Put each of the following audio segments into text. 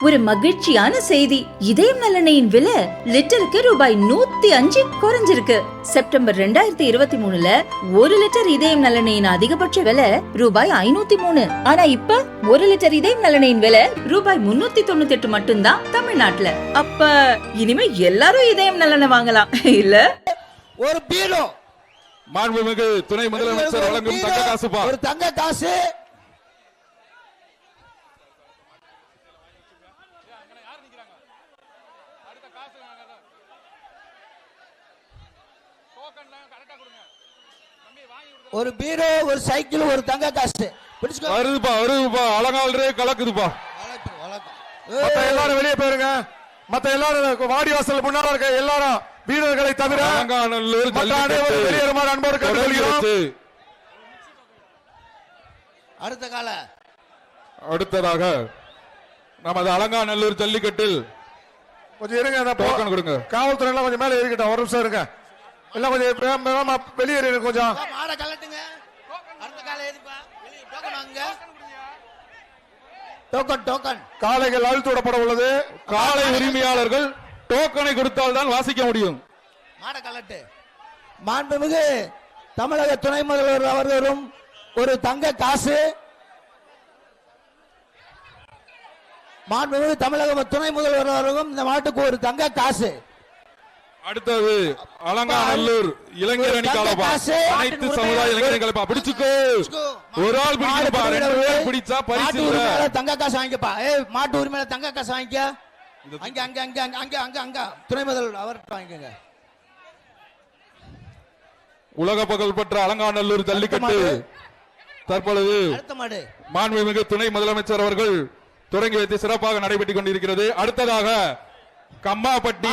ஒரு மகிழ்ச்சியான செய்தி. இதயம் நல்லெண்ணெயின் விலை லிட்டருக்கு ரூபாய் 105 குறைஞ்சிருக்கு. செப்டம்பர் 2023ல 1 லிட்டர் இதயம் நல்லெண்ணெயின் அதிகபட்ச விலை ரூபாய் 503. ஆனா இப்ப 1 லிட்டர் இதயம் நல்லெண்ணெயின் விலை ரூபாய் 398 மட்டும்தான் தமிழ்நாட்டுல. அப்ப இனிமே எல்லாரும் இதயம் நல்லெண்ணெய் வாங்கலாம் இல்ல? ஒரு பீரோ மாண்புமிகு துணை முதலமைச்சர் வழங்கும் தங்க காசு, ஒரு தங்க காசு. ஒரு பீரோ, ஒரு சைக்கிள், ஒரு தங்க காசு. வருதுப்பா வருதுப்பா, அலங்காலே கலக்குதுப்பா. மத்த எல்லாரும் வெளியே போயிருங்க. மத்த எல்லாரும் வாடி வாசல் முன்னால இருக்க எல்லாரும் வீரர்களை தவிர வெளியேறுமாறு அன்போடு கேட்டுக்கொள்கிறோம். அடுத்ததாக நமது அலங்காநல்லூர் ஜல்லிக்கட்டில் கொஞ்சம் இருங்க, டோக்கன் கொடுங்க. காவல்துறை எல்லாம் கொஞ்சம் மேல ஏறிக்கிட்டோம், ஒரு நிமிஷம் இருங்க. எல்லாம் கொஞ்சம் வெளியேறி கொஞ்சம். காளைகள் அழுத்து விடப்பட உள்ளது. காளை உரிமையாளர்கள் டோக்கனை கொடுத்தால் தான் வாசிக்க முடியும். மாண்புமிகு தமிழக துணை முதல்வர் அவர்களும் ஒரு தங்க காசு. மாண்புமிகு தமிழக துணை முதல்வர் அவர்களும் இந்த மாட்டுக்கு ஒரு தங்க காசு. அடுத்தது அலங்காநல்லூர் இளைஞர் அணி காலப்பா. அனைத்து சமுதாய இளைஞர் காலப்பா. பிடிச்சுக்கோ, ஒரு ஆள் பிடிக்கப்பா, 2 பேர் பிடிச்சா பரிசு. தங்க காசு வாங்கிக்கப்பா. மாட்டு உரிமையில தங்க காசு வாங்கிக்க. அங்க அங்க அங்க அங்க அங்க அங்க துணை முதல்வர் அவர்கிட்ட வாங்கிக்கங்க. உலக புகழ் பெற்ற அலங்காநல்லூர் ஜல்லிக்கட்டு தற்பொழுது மாண்புமிகு துணை முதலமைச்சர் அவர்கள் தொடங்கி வைத்து சிறப்பாக நடைபெற்றுக் கொண்டிருக்கிறது. அடுத்ததாக கம்மாப்பட்டி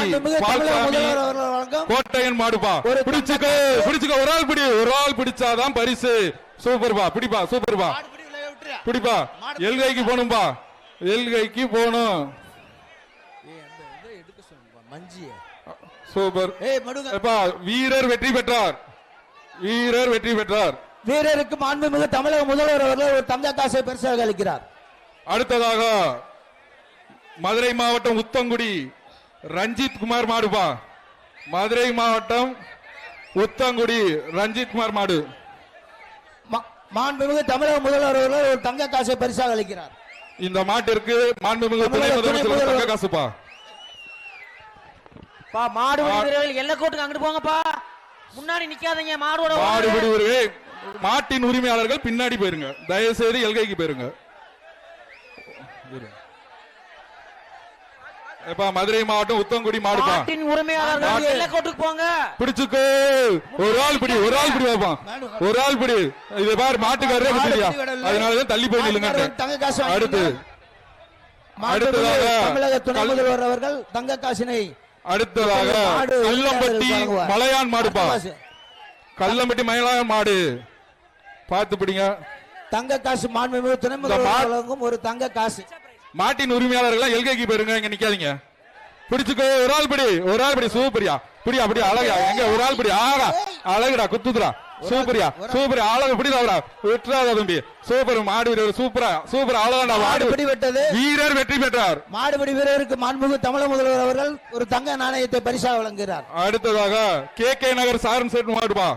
கோட்டையன் மாடுபா. பிடிச்சுக்க பிடிச்சுக்க, ஒரு ஆள் பிடி, ஒரு ஆள் பிடிச்சாதான் பரிசு. சூப்பர்பா, பிடிப்பா, சூப்பர்பா, பிடிப்பா. எல்கைக்கு போகணும்பா, எல்கைக்கு போகணும். சூப்பர். வீரர் வெற்றி பெற்றார், வீரர் வெற்றி பெற்றார். வீரருக்கு மாண்புமிகு தமிழக முதல்வர் அவர்கள் ஒரு தங்க காசை பரிசாக அளிக்கிறார். அடுத்ததாக மதுரை மாவட்டம் உத்தங்குடி ரஞ்சித் குமார் மாடுபா. மதுரை மாவட்டம் உத்தங்குடி ரஞ்சித் குமார் மாடு. மாண்புமிகு தமிழக முதல்வர் அவர்கள் ஒரு தங்க காசை பரிசாக அளிக்கிறார். இந்த மாட்டிற்கு மாண்புமிகு துணை முதலமைச்சர் தங்க காசுப்பா. மாடு வீரர்கள் எல்லை கோட்டுக்கு அங்கிட்டு போங்கப்பா, முன்னாடி நிக்காதீங்க. மாடு வீரர்கள், மாட்டின் உரிமையாளர்கள் பின்னாடி போயிருங்க, தயவு செய்து எல்கைக்கு போயிருங்க. மதுரை மாவட்டம் உத்தங்குடி மாடுபா. உரிமையாளர்கள் எல்லை கோட்டுக்கு போங்க. பிடிச்சுக்கோ, ஒரு ஆள் பிடி, ஒரு ஆள் பிடி வைப்பான், ஒரு ஆள் பிடி. இது பாரு, மாட்டுக்காரரே பிடியா, அதனாலதான் தள்ளி போய் நில்லுங்க. அடுத்து அடுத்ததாக தமிழக துணை முதல்வர் அவர்கள் தங்க காசினை. அடுத்ததாக கல்லம்பட்டி மலையான் மாடுப்பா. கல்லம்பட்டி மலையான் மாடு பார்த்து பிடிங்க. தங்க காசு மாண்புமிகு துணை முதல்வர் ஒரு தங்க காசு. மாட்டின் உரிமையாளர்கள் எல்கைக்கு போயிருங்க, இங்க நிக்காதீங்க. பிடிச்சுக்கோ, ஒரு ஆள் பிடி, ஒரு ஆள் பிடி. சூப்பரியா, பிடியா, அப்படியே அழகா. எங்க ஒரு ஆள் பிடி, ஆகா அழகுடா, குத்துதுரா. சூப்பரியா, சூப்பர், அழகு பிடிதாவரா, விட்டுறாத தம்பி. சூப்பர் மாடு வீரர், சூப்பரா, சூப்பர், அழகாண்டா. மாடு பிடி வெட்டது, வீரர் வெற்றி பெற்றார். மாடுபிடி வீரருக்கு மாண்புமிகு தமிழக முதல்வர் அவர்கள் ஒரு தங்க நாணயத்தை பரிசாக வழங்குகிறார். அடுத்ததாக கே நகர் சாரன் செட் மாடுபா.